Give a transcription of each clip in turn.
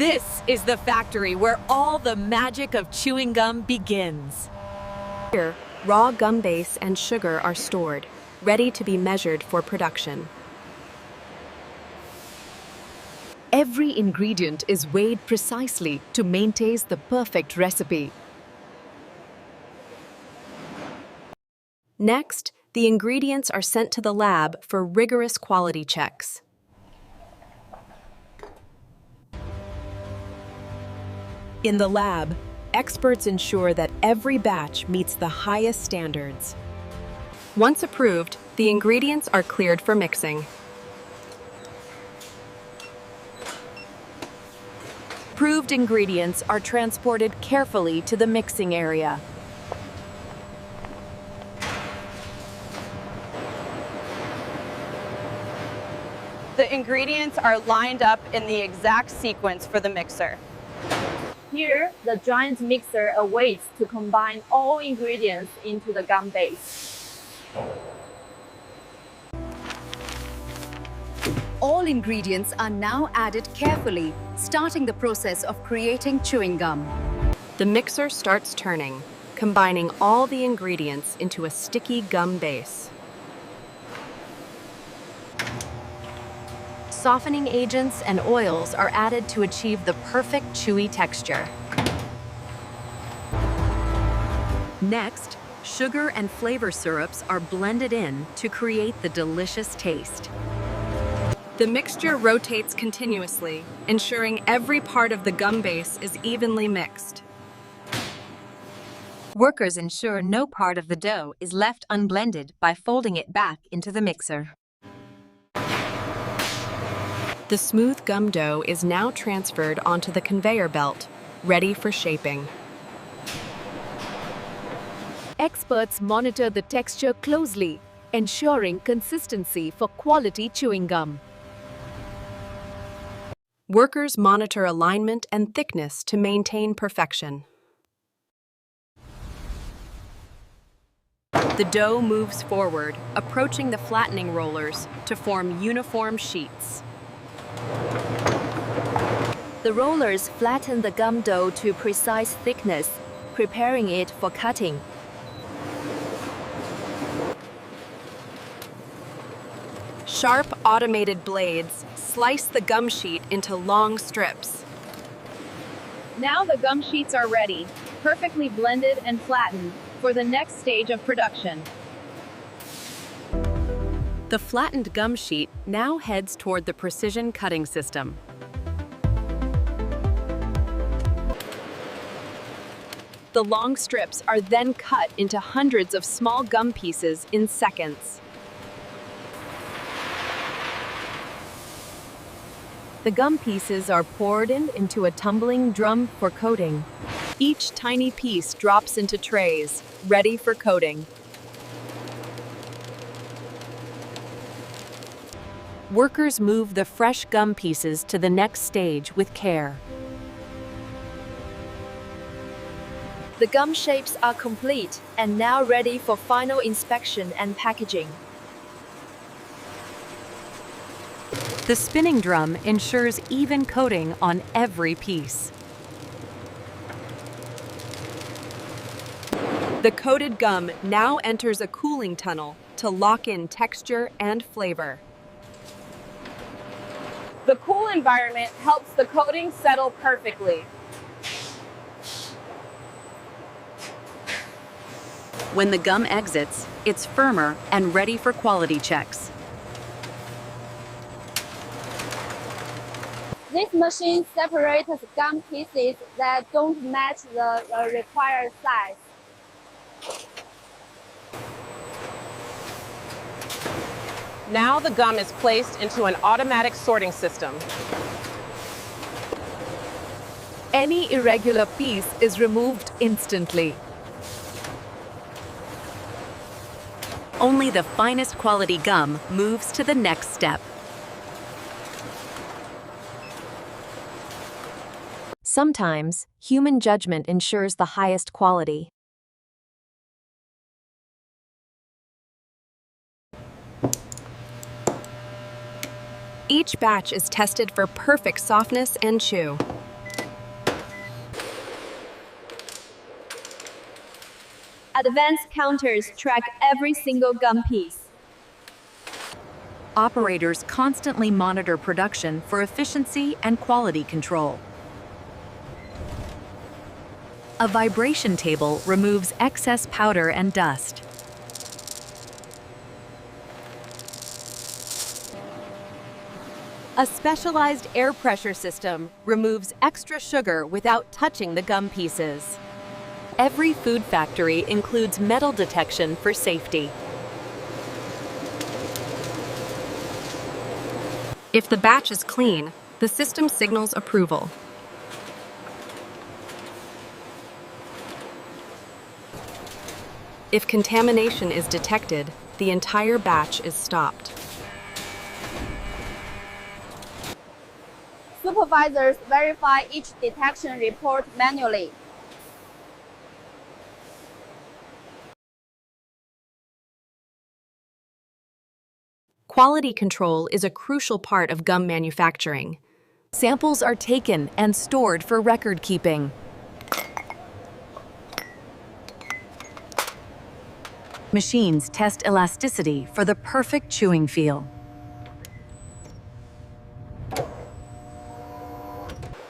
This is the factory where all the magic of chewing gum begins. Here, raw gum base and sugar are stored, ready to be measured for production. Every ingredient is weighed precisely to maintain the perfect recipe. Next, the ingredients are sent to the lab for rigorous quality checks. In the lab, experts ensure that every batch meets the highest standards. Once approved, the ingredients are cleared for mixing. Approved ingredients are transported carefully to the mixing area. The ingredients are lined up in the exact sequence for the mixer. Here, the giant mixer awaits to combine all ingredients into the gum base. All ingredients are now added carefully, starting the process of creating chewing gum. The mixer starts turning, combining all the ingredients into a sticky gum base. Softening agents and oils are added to achieve the perfect chewy texture. Next, sugar and flavor syrups are blended in to create the delicious taste. The mixture rotates continuously, ensuring every part of the gum base is evenly mixed. Workers ensure no part of the dough is left unblended by folding it back into the mixer. The smooth gum dough is now transferred onto the conveyor belt, ready for shaping. Experts monitor the texture closely, ensuring consistency for quality chewing gum. Workers monitor alignment and thickness to maintain perfection. The dough moves forward, approaching the flattening rollers to form uniform sheets. The rollers flatten the gum dough to precise thickness, preparing it for cutting. Sharp, automated blades slice the gum sheet into long strips. Now the gum sheets are ready, perfectly blended and flattened for the next stage of production. The flattened gum sheet now heads toward the precision cutting system. The long strips are then cut into hundreds of small gum pieces in seconds. The gum pieces are poured into a tumbling drum for coating. Each tiny piece drops into trays, ready for coating. Workers move the fresh gum pieces to the next stage with care. The gum shapes are complete and now ready for final inspection and packaging. The spinning drum ensures even coating on every piece. The coated gum now enters a cooling tunnel to lock in texture and flavor. The cool environment helps the coating settle perfectly. When the gum exits, it's firmer and ready for quality checks. This machine separates gum pieces that don't match the required size. Now the gum is placed into an automatic sorting system. Any irregular piece is removed instantly. Only the finest quality gum moves to the next step. Sometimes, human judgment ensures the highest quality. Each batch is tested for perfect softness and chew. Advanced counters track every single gum piece. Operators constantly monitor production for efficiency and quality control. A vibration table removes excess powder and dust. A specialized air pressure system removes extra sugar without touching the gum pieces. Every food factory includes metal detection for safety. If the batch is clean, the system signals approval. If contamination is detected, the entire batch is stopped. Supervisors verify each detection report manually. Quality control is a crucial part of gum manufacturing. Samples are taken and stored for record keeping. Machines test elasticity for the perfect chewing feel.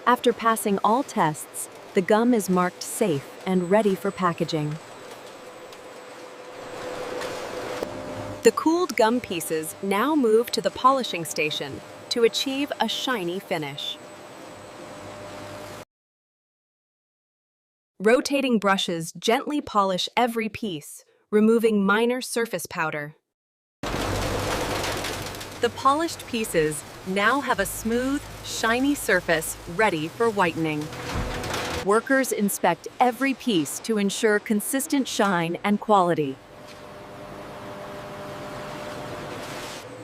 After passing all tests, the gum is marked safe and ready for packaging. The cooled gum pieces now move to the polishing station to achieve a shiny finish. Rotating brushes gently polish every piece, removing minor surface powder. The polished pieces now have a smooth, shiny surface ready for whitening. Workers inspect every piece to ensure consistent shine and quality.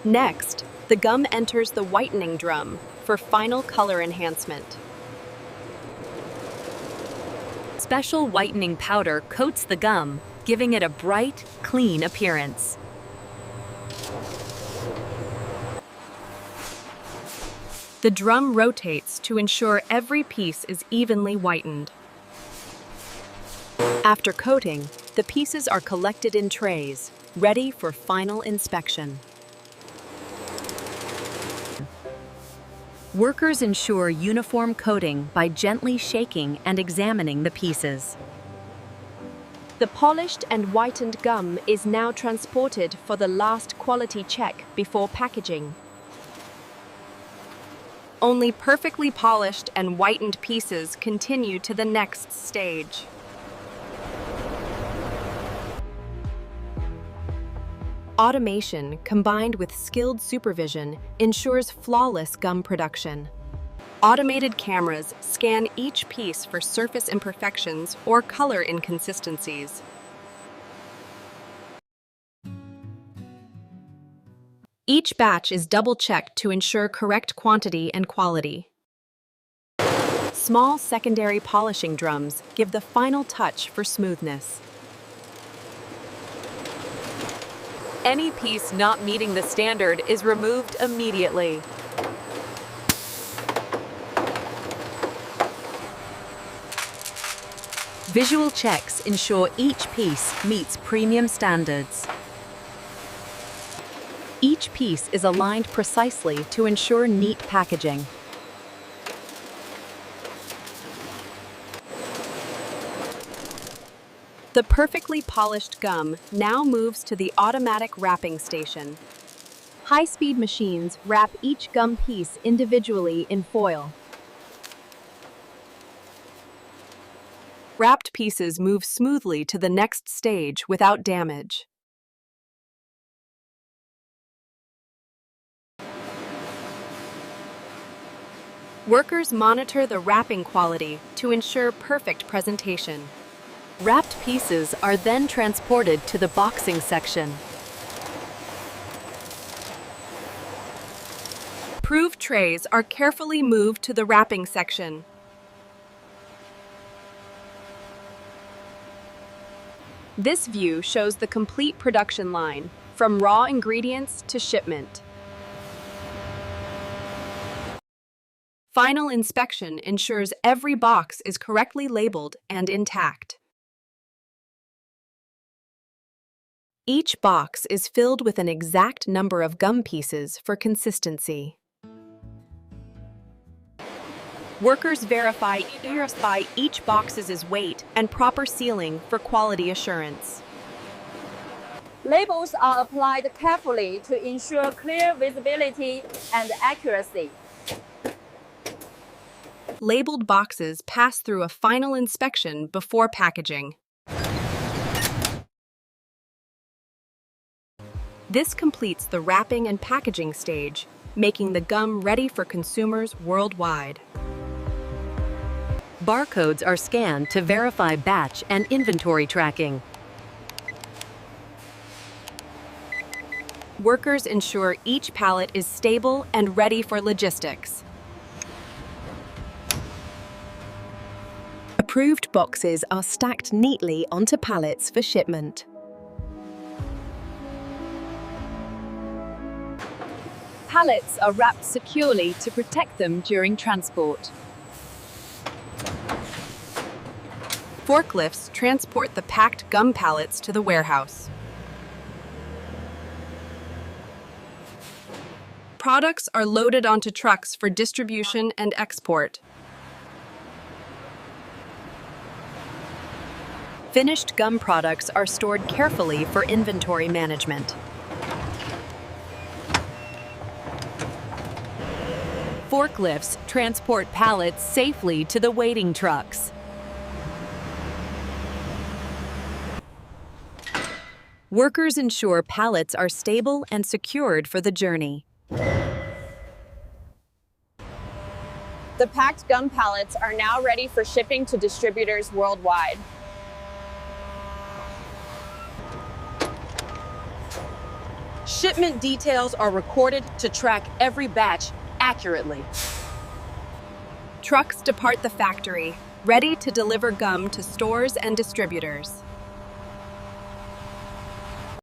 Next, the gum enters the whitening drum for final color enhancement. Special whitening powder coats the gum, giving it a bright, clean appearance. The drum rotates to ensure every piece is evenly whitened. After coating, the pieces are collected in trays, ready for final inspection. Workers ensure uniform coating by gently shaking and examining the pieces. The polished and whitened gum is now transported for the last quality check before packaging. Only perfectly polished and whitened pieces continue to the next stage. Automation, combined with skilled supervision, ensures flawless gum production. Automated cameras scan each piece for surface imperfections or color inconsistencies. Each batch is double-checked to ensure correct quantity and quality. Small secondary polishing drums give the final touch for smoothness. Any piece not meeting the standard is removed immediately. Visual checks ensure each piece meets premium standards. Each piece is aligned precisely to ensure neat packaging. The perfectly polished gum now moves to the automatic wrapping station. High-speed machines wrap each gum piece individually in foil. Wrapped pieces move smoothly to the next stage without damage. Workers monitor the wrapping quality to ensure perfect presentation. Wrapped pieces are then transported to the boxing section. Approved trays are carefully moved to the wrapping section. This view shows the complete production line, from raw ingredients to shipment. Final inspection ensures every box is correctly labeled and intact. Each box is filled with an exact number of gum pieces for consistency. Workers verify each box's weight and proper sealing for quality assurance. Labels are applied carefully to ensure clear visibility and accuracy. Labeled boxes pass through a final inspection before packaging. This completes the wrapping and packaging stage, making the gum ready for consumers worldwide. Barcodes are scanned to verify batch and inventory tracking. Workers ensure each pallet is stable and ready for logistics. Approved boxes are stacked neatly onto pallets for shipment. Pallets are wrapped securely to protect them during transport. Forklifts transport the packed gum pallets to the warehouse. Products are loaded onto trucks for distribution and export. Finished gum products are stored carefully for inventory management. Forklifts transport pallets safely to the waiting trucks. Workers ensure pallets are stable and secured for the journey. The packed gum pallets are now ready for shipping to distributors worldwide. Shipment details are recorded to track every batch accurately. Trucks depart the factory, ready to deliver gum to stores and distributors.